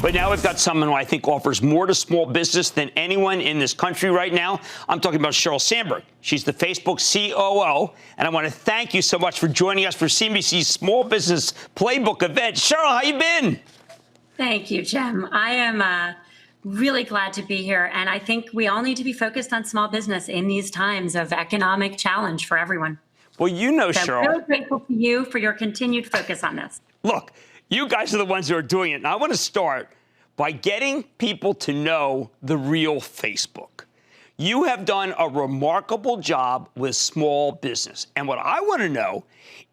But now we've got someone who I think offers more to small business than anyone in this country right now. I'm talking about Sheryl Sandberg. She's the Facebook COO, and I want to thank you so much for joining us for CNBC's Small Business Playbook event. Sheryl, how you been? Thank you, Jim. I am really glad to be here, and I think we all need to be focused on small business in these times of economic challenge for everyone. Well, you know, so Sheryl. I'm really grateful to you for your continued focus on this. Look, you guys are the ones who are doing it, and I want to start by getting people to know the real Facebook. You have done a remarkable job with small business, and what I want to know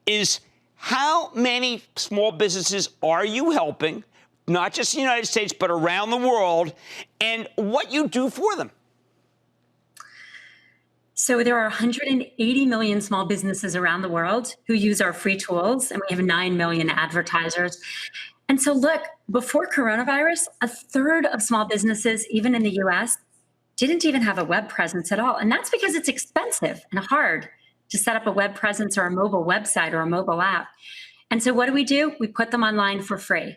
is how many small businesses are you helping, not just in the United States, but around the world, and what you do for them? So there are 180 million small businesses around the world who use our free tools, and we have 9 million advertisers. And so look, before coronavirus, a third of small businesses, even in the US, didn't even have a web presence at all. And that's because it's expensive and hard to set up a web presence or a mobile website or a mobile app. And so what do? We put them online for free.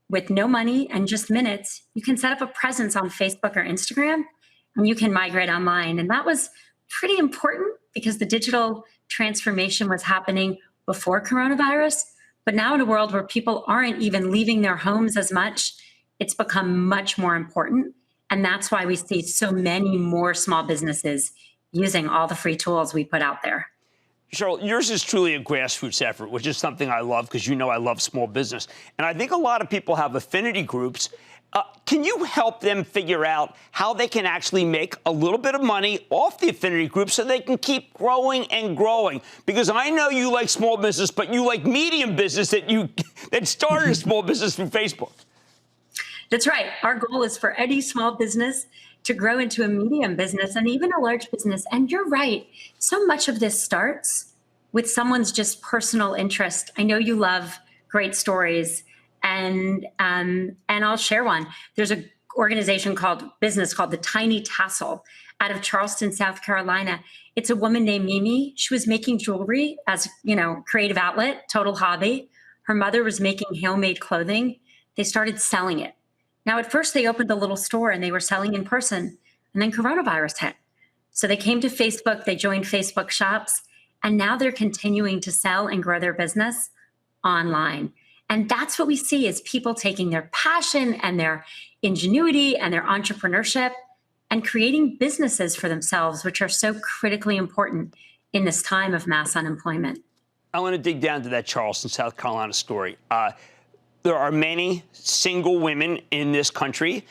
With no money and just minutes, you can set up a presence on Facebook or Instagram, and you can migrate online. And that was pretty important because the digital transformation was happening before coronavirus. But now in a world where people aren't even leaving their homes as much, it's become much more important. And that's why we see so many more small businesses using all the free tools we put out there. Sheryl, yours is truly a grassroots effort, which is something I love because you know I love small business. And I think a lot of people have affinity groups. Can you help them figure out how they can actually make a little bit of money off the affinity group so they can keep growing and growing? Because I know you like small business, but you like medium business that started a small business through Facebook. That's right. Our goal is for any small business to grow into a medium business and even a large business. And you're right. So much of this starts with someone's just personal interest. I know you love great stories. And I'll share one. There's an organization called the Tiny Tassel out of Charleston, South Carolina. It's a woman named Mimi. She was making jewelry as, creative outlet, total hobby. Her mother was making homemade clothing. They started selling it. Now, at first, they opened a little store and they were selling in person. And then coronavirus hit. So they came to Facebook. They joined Facebook shops. And now they're continuing to sell and grow their business online. And that's what we see is people taking their passion and their ingenuity and their entrepreneurship and creating businesses for themselves, which are so critically important in this time of mass unemployment. I want to dig down to that Charleston, South Carolina story. There are many single women in this country.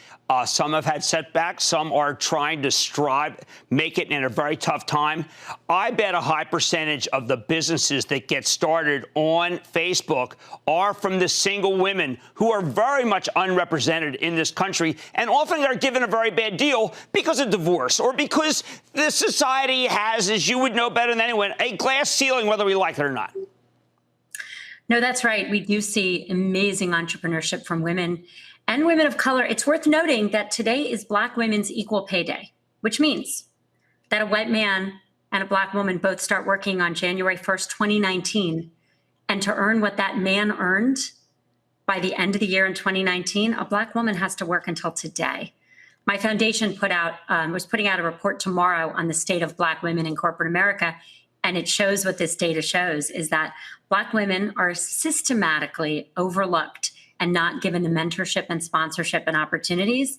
Some have had setbacks. Some are trying to make it in a very tough time. I bet a high percentage of the businesses that get started on Facebook are from the single women who are very much unrepresented in this country and often are given a very bad deal because of divorce or because the society has, as you would know better than anyone, a glass ceiling, whether we like it or not. No, that's right. We do see amazing entrepreneurship from women and women of color. It's worth noting that today is Black Women's Equal Pay Day, which means that a white man and a Black woman both start working on January 1st, 2019. And to earn what that man earned by the end of the year in 2019, a Black woman has to work until today. My foundation was putting out a report tomorrow on the state of Black women in corporate America. And it shows what this data shows is that Black women are systematically overlooked and not given the mentorship and sponsorship and opportunities.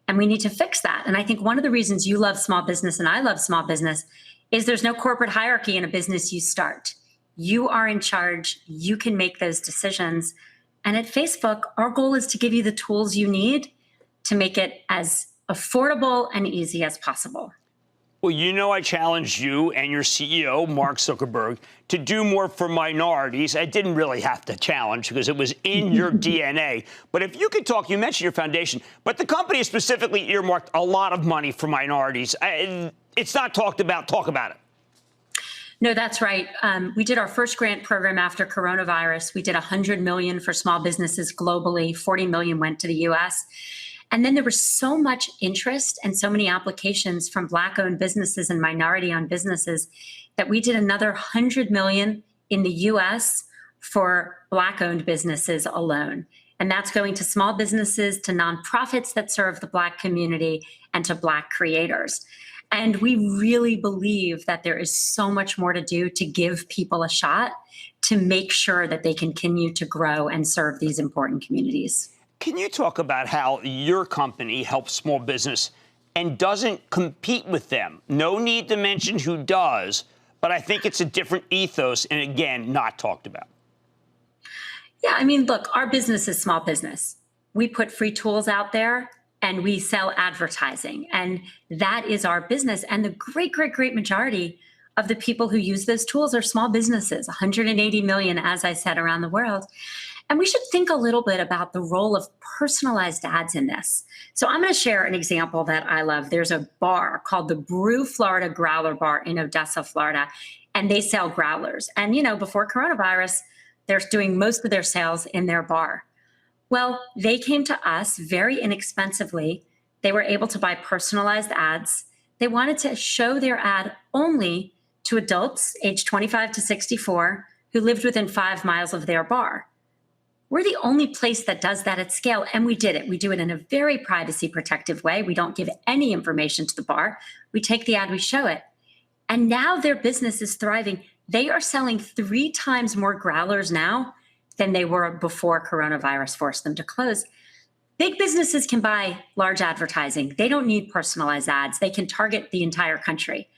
And we need to fix that. And I think one of the reasons you love small business and I love small business is there's no corporate hierarchy in a business you start. You are in charge. You can make those decisions. And at Facebook, our goal is to give you the tools you need to make it as affordable and easy as possible. Well, you know I challenged you and your CEO, Mark Zuckerberg, to do more for minorities. I didn't really have to challenge because it was in your DNA. But if you could talk, you mentioned your foundation, but the company has specifically earmarked a lot of money for minorities. It's not talked about. Talk about it. No, that's right. We did our first grant program after coronavirus. We did $100 million for small businesses globally. $40 million went to the U.S. And then there was so much interest and so many applications from Black-owned businesses and minority-owned businesses that we did another $100 million in the U.S. for Black-owned businesses alone. And that's going to small businesses, to nonprofits that serve the Black community, and to Black creators. And we really believe that there is so much more to do to give people a shot to make sure that they continue to grow and serve these important communities. Can you talk about how your company helps small business and doesn't compete with them? No need to mention who does, but I think it's a different ethos and, again, not talked about. Yeah, I mean, look, our business is small business. We put free tools out there and we sell advertising, and that is our business. And the great, great, great majority of the people who use those tools are small businesses, 180 million, as I said, around the world. And we should think a little bit about the role of personalized ads in this. So I'm going to share an example that I love. There's a bar called the Brew Florida Growler Bar in Odessa, Florida, and they sell growlers. And, you know, before coronavirus, they're doing most of their sales in their bar. Well, they came to us very inexpensively. They were able to buy personalized ads. They wanted to show their ad only to adults aged 25 to 64 who lived within 5 miles of their bar. We're the only place that does that at scale, and we did it. We do it in a very privacy protective way. We don't give any information to the bar. We take the ad, we show it. And now their business is thriving. They are selling 3 times more growlers now than they were before coronavirus forced them to close. Big businesses can buy large advertising. They don't need personalized ads. They can target the entire country,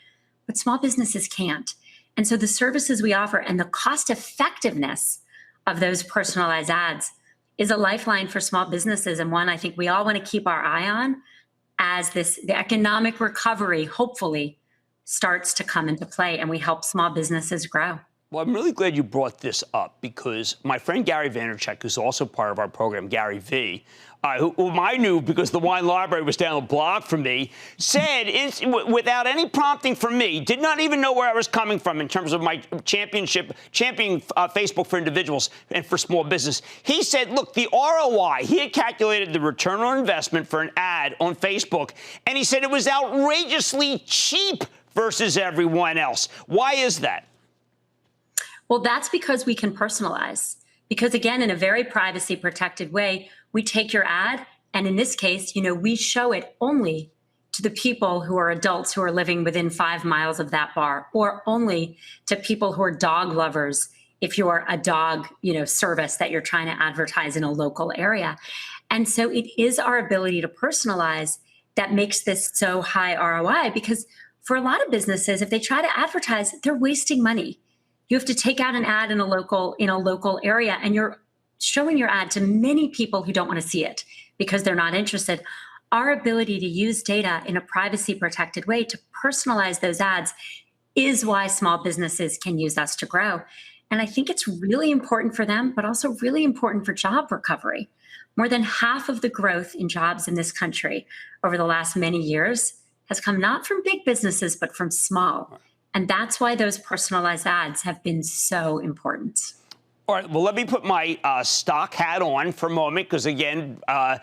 but small businesses can't. And so the services we offer and the cost effectiveness of those personalized ads is a lifeline for small businesses, and one I think we all want to keep our eye on as the economic recovery hopefully starts to come into play and we help small businesses grow. Well, I'm really glad you brought this up because my friend Gary Vaynerchuk, who's also part of our program, Gary V, whom I knew because the wine library was down the block from me, said, without any prompting from me, did not even know where I was coming from in terms of my championing Facebook for individuals and for small business. He said, look, the ROI, he had calculated the return on investment for an ad on Facebook, and he said it was outrageously cheap versus everyone else. Why is that? Well, that's because we can personalize. Because again, in a very privacy protected way, we take your ad, and in this case, we show it only to the people who are adults who are living within 5 miles of that bar, or only to people who are dog lovers if you're a dog, service that you're trying to advertise in a local area. And so it is our ability to personalize that makes this so high ROI, because for a lot of businesses, if they try to advertise, they're wasting money. You have to take out an ad in a local area, and you're showing your ad to many people who don't want to see it because they're not interested. Our ability to use data in a privacy protected way to personalize those ads is why small businesses can use us to grow. And I think it's really important for them, but also really important for job recovery. More than half of the growth in jobs in this country over the last many years has come not from big businesses, but from small. And that's why those personalized ads have been so important. All right, well, let me put my stock hat on for a moment, because, again, I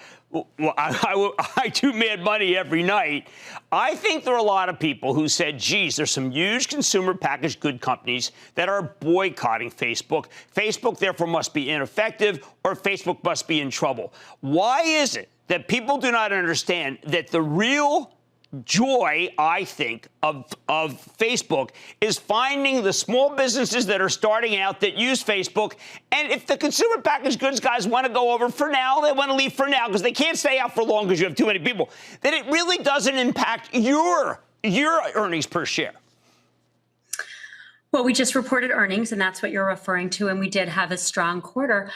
do Mad Money every night. I think there are a lot of people who said, geez, there's some huge consumer packaged good companies that are boycotting Facebook. Facebook, therefore, must be ineffective, or Facebook must be in trouble. Why is it that people do not understand that the real joy, I think, of Facebook is finding the small businesses that are starting out that use Facebook? And if the consumer packaged goods guys want to go over for now, they want to leave for now because they can't stay out for long because you have too many people, then it really doesn't impact your earnings per share. Well, we just reported earnings, and that's what you're referring to, and we did have a strong quarter.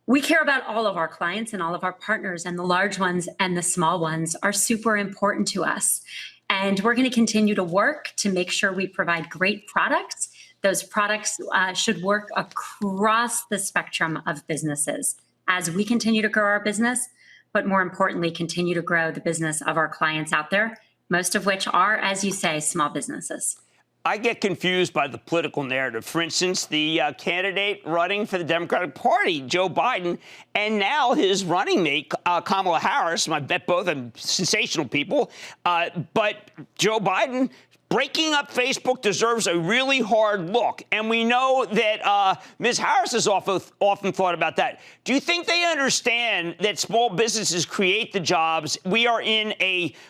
We care about all of our clients and all of our partners, and the large ones and the small ones are super important to us. And we're going to continue to work to make sure we provide great products. Those products should work across the spectrum of businesses as we continue to grow our business, but more importantly, continue to grow the business of our clients out there, most of which are, as you say, small businesses. I get confused by the political narrative. For instance, the candidate running for the Democratic Party, Joe Biden, and now his running mate, Kamala Harris. I bet both are sensational people. But Joe Biden breaking up Facebook deserves a really hard look. And we know that Ms. Harris has often thought about that. Do you think they understand that small businesses create the jobs? We are in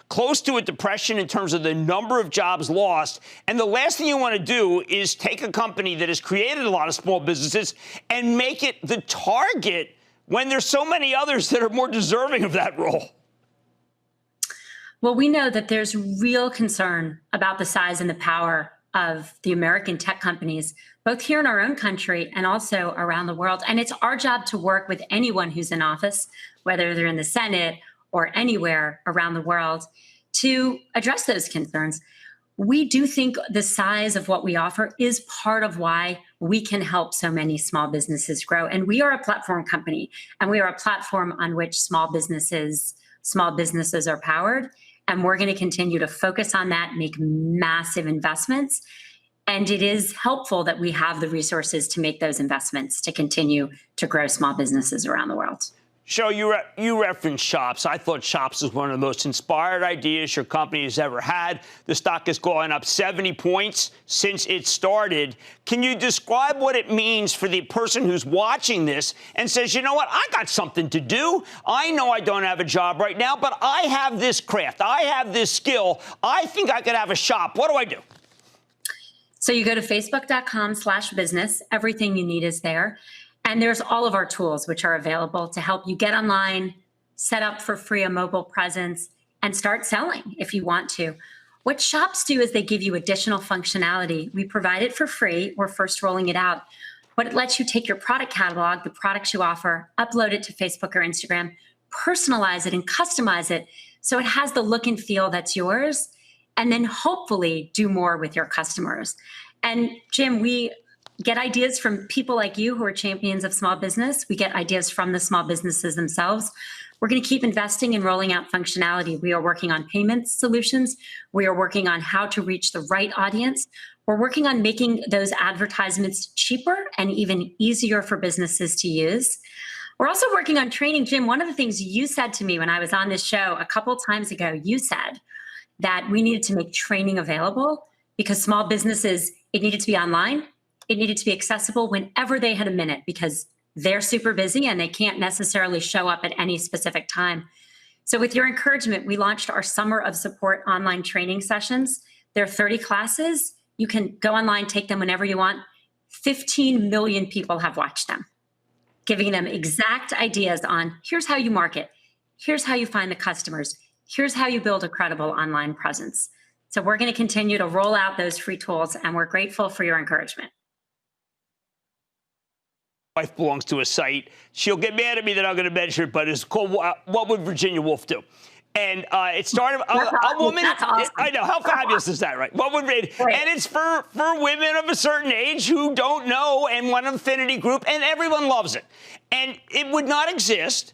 close to a depression in terms of the number of jobs lost. And the last thing you want to do is take a company that has created a lot of small businesses and make it the target when there's so many others that are more deserving of that role. Well, we know that there's real concern about the size and the power of the American tech companies, both here in our own country and also around the world. And it's our job to work with anyone who's in office, whether they're in the Senate or anywhere around the world, to address those concerns. We do think the size of what we offer is part of why we can help so many small businesses grow. And we are a platform company, and we are a platform on which small businesses are powered. And we're going to continue to focus on that, make massive investments. And it is helpful that we have the resources to make those investments to continue to grow small businesses around the world. Sheryl, you referenced Shops. I thought Shops was one of the most inspired ideas your company has ever had. The stock has gone up 70 points since it started. Can you describe what it means for the person who's watching this and says, you know what, I got something to do. I know I don't have a job right now, but I have this craft. I have this skill. I think I could have a shop. What do I do? So you go to facebook.com/business. Everything you need is there. And there's all of our tools which are available to help you get online, set up for free a mobile presence, and start selling if you want to. What Shops do is they give you additional functionality. We provide it for free. We're first rolling it out. But it lets you take your product catalog, the products you offer, upload it to Facebook or Instagram, personalize it and customize it so it has the look and feel that's yours, and then hopefully do more with your customers. And Jim, we get ideas from people like you who are champions of small business. We get ideas from the small businesses themselves. We're going to keep investing in rolling out functionality. We are working on payment solutions. We are working on how to reach the right audience. We're working on making those advertisements cheaper and even easier for businesses to use. We're also working on training. Jim, one of the things you said to me when I was on this show a couple times ago, you said that we needed to make training available because small businesses, it needed to be online. It needed to be accessible whenever they had a minute because they're super busy and they can't necessarily show up at any specific time. So with your encouragement, we launched our Summer of Support online training sessions. There are 30 classes. You can go online, take them whenever you want. 15 million people have watched them, giving them exact ideas on here's how you market, here's how you find the customers, here's how you build a credible online presence. So we're going to continue to roll out those free tools, and we're grateful for your encouragement. Wife belongs to a site. She'll get mad at me that I'm going to mention it, but it's called What Would Virginia Woolf Do? And it started a woman. That's awesome. I know, how fabulous is that, right? What would and it's for women of a certain age who don't know and want an affinity group, and everyone loves it. And it would not exist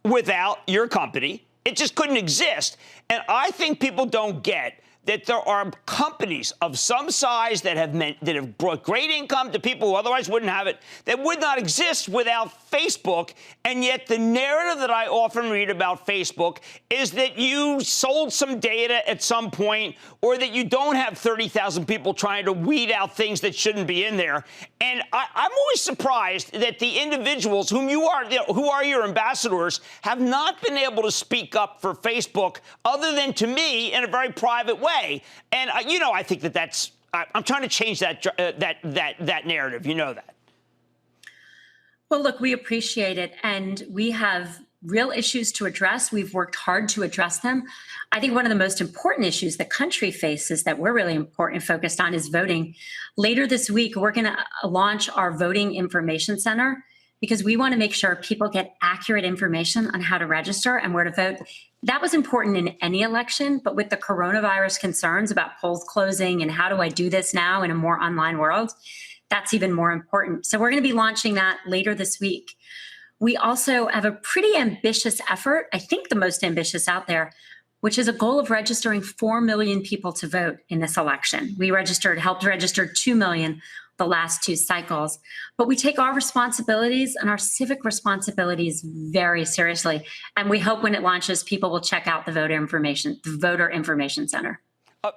without your company. It just couldn't exist. And I think people don't get that there are companies of some size that have brought great income to people who otherwise wouldn't have it, that would not exist without Facebook. And yet the narrative that I often read about Facebook is that you sold some data at some point, or that you don't have 30,000 people trying to weed out things that shouldn't be in there. And I'm always surprised that the individuals who are your ambassadors have not been able to speak up for Facebook, other than to me in a very private way. And I think that's. I'm trying to change that narrative. You know that. Well, look, we appreciate it, and we have real issues to address. We've worked hard to address them. I think one of the most important issues the country faces that we're really important and focused on is voting. Later this week, we're going to launch our Voting Information Center because we want to make sure people get accurate information on how to register and where to vote. That was important in any election, but with the coronavirus concerns about polls closing and how do I do this now in a more online world, that's even more important. So we're going to be launching that later this week. We also have a pretty ambitious effort, I think the most ambitious out there, which is a goal of registering 4 million people to vote in this election. We helped register 2 million the last two cycles. But we take our responsibilities and our civic responsibilities very seriously. And we hope when it launches, people will check out the Voter Information Center.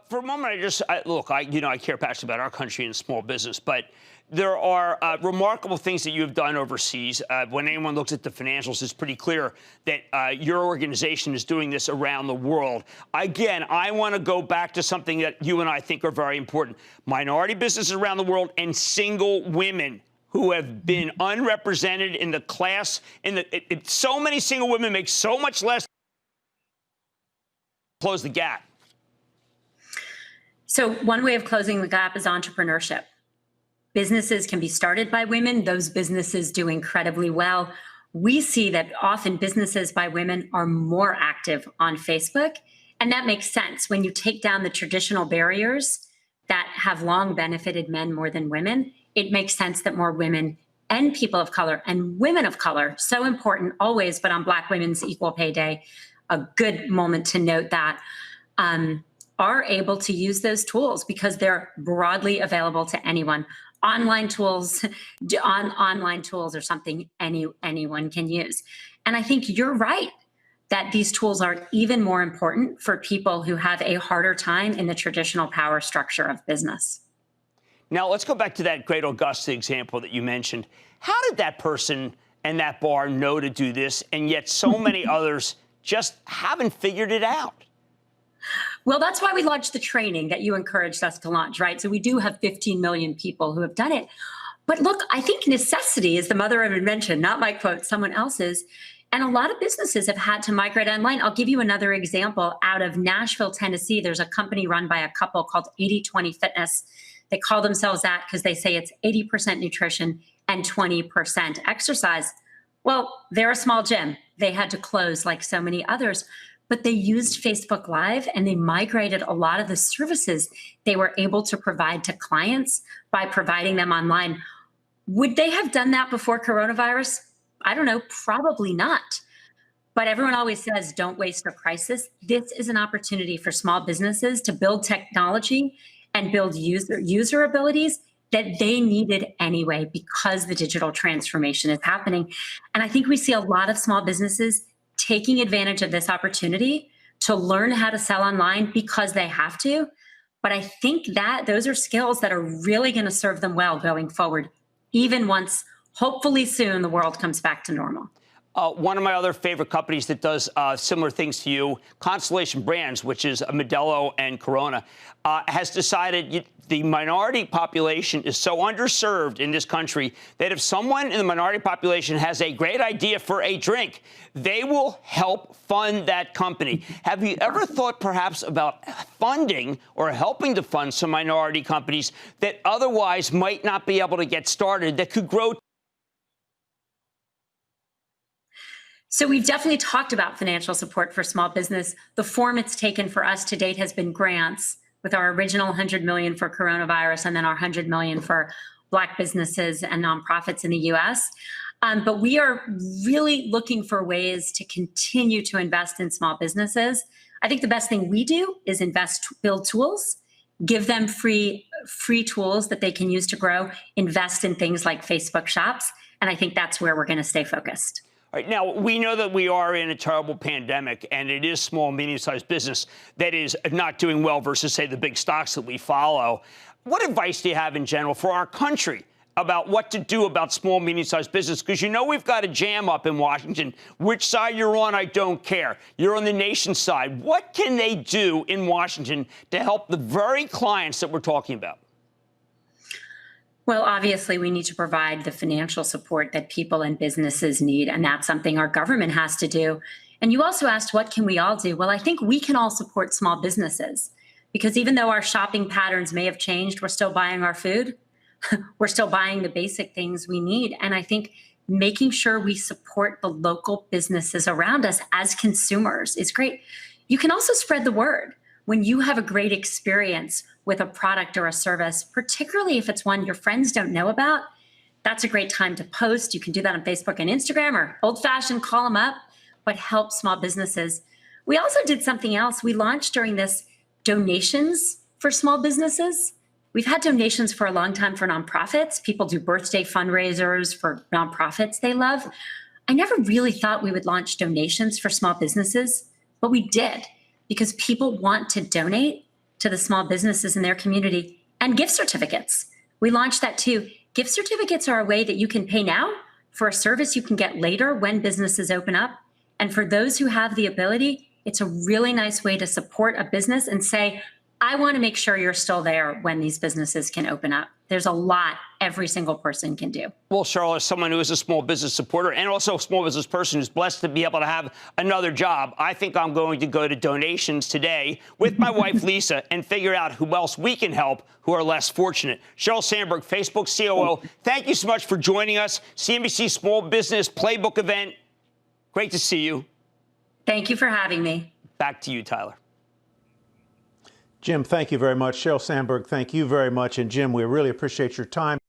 For a moment, I care passionately about our country and small business, but there are remarkable things that you have done overseas. When anyone looks at the financials, it's pretty clear that your organization is doing this around the world. Again, I want to go back to something that you and I think are very important. Minority businesses around the world and single women who have been unrepresented in the class. So many single women make so much less. Close the gap. So one way of closing the gap is entrepreneurship. Businesses can be started by women. Those businesses do incredibly well. We see that often businesses by women are more active on Facebook. And that makes sense. When you take down the traditional barriers that have long benefited men more than women, it makes sense that more women and people of color and women of color, so important always, but on Black Women's Equal Pay Day, a good moment to note that, are able to use those tools because they're broadly available to anyone. Online tools are something anyone can use. And I think you're right that these tools are even more important for people who have a harder time in the traditional power structure of business. Now, let's go back to that Great Augusta example that you mentioned. How did that person and that bar know to do this, and yet so many others just haven't figured it out? Well, that's why we launched the training that you encouraged us to launch, right? So we do have 15 million people who have done it. But look, I think necessity is the mother of invention, not my quote, someone else's. And a lot of businesses have had to migrate online. I'll give you another example. Out of Nashville, Tennessee, there's a company run by a couple called 80/20 Fitness. They call themselves that because they say it's 80% nutrition and 20% exercise. Well, they're a small gym. They had to close like so many others. But they used Facebook Live and they migrated a lot of the services they were able to provide to clients by providing them online. Would they have done that before coronavirus? I don't know, probably not. But everyone always says, don't waste a crisis. This is an opportunity for small businesses to build technology and build user abilities that they needed anyway because the digital transformation is happening. And I think we see a lot of small businesses taking advantage of this opportunity to learn how to sell online because they have to. But I think that those are skills that are really going to serve them well going forward, even once, hopefully soon, the world comes back to normal. One of my other favorite companies that does similar things to you, Constellation Brands, which is Modelo and Corona, has decided the minority population is so underserved in this country that if someone in the minority population has a great idea for a drink, they will help fund that company. Have you ever thought perhaps about funding or helping to fund some minority companies that otherwise might not be able to get started that could grow? So we've definitely talked about financial support for small business. The form it's taken for us to date has been grants, with our original $100 million for coronavirus and then our $100 million for Black businesses and nonprofits in the U.S. But we are really looking for ways to continue to invest in small businesses. I think the best thing we do is build tools, give them free tools that they can use to grow, invest in things like Facebook Shops. And I think that's where we're going to stay focused. All right, now, we know that we are in a terrible pandemic, and it is small, medium-sized business that is not doing well versus, say, the big stocks that we follow. What advice do you have in general for our country about what to do about small, medium-sized business? Because you know we've got a jam up in Washington. Which side you're on, I don't care. You're on the nation's side. What can they do in Washington to help the very clients that we're talking about? Well, obviously, we need to provide the financial support that people and businesses need, and that's something our government has to do. And you also asked, what can we all do? Well, I think we can all support small businesses, because even though our shopping patterns may have changed, we're still buying our food. We're still buying the basic things we need. And I think making sure we support the local businesses around us as consumers is great. You can also spread the word. When you have a great experience with a product or a service, particularly if it's one your friends don't know about, that's a great time to post. You can do that on Facebook and Instagram, or old-fashioned call them up, but help small businesses. We also did something else. We launched during this donations for small businesses. We've had donations for a long time for nonprofits. People do birthday fundraisers for nonprofits they love. I never really thought we would launch donations for small businesses, but we did, because people want to donate to the small businesses in their community, and gift certificates. We launched that too. Gift certificates are a way that you can pay now for a service you can get later when businesses open up. And for those who have the ability, it's a really nice way to support a business and say, I want to make sure you're still there when these businesses can open up. There's a lot every single person can do. Well, Sheryl, as someone who is a small business supporter and also a small business person who's blessed to be able to have another job, I think I'm going to go to donations today with my wife, Lisa, and figure out who else we can help who are less fortunate. Sheryl Sandberg, Facebook COO, thank you so much for joining us. CNBC Small Business Playbook event. Great to see you. Thank you for having me. Back to you, Tyler. Jim, thank you very much. Sheryl Sandberg, thank you very much. And Jim, we really appreciate your time.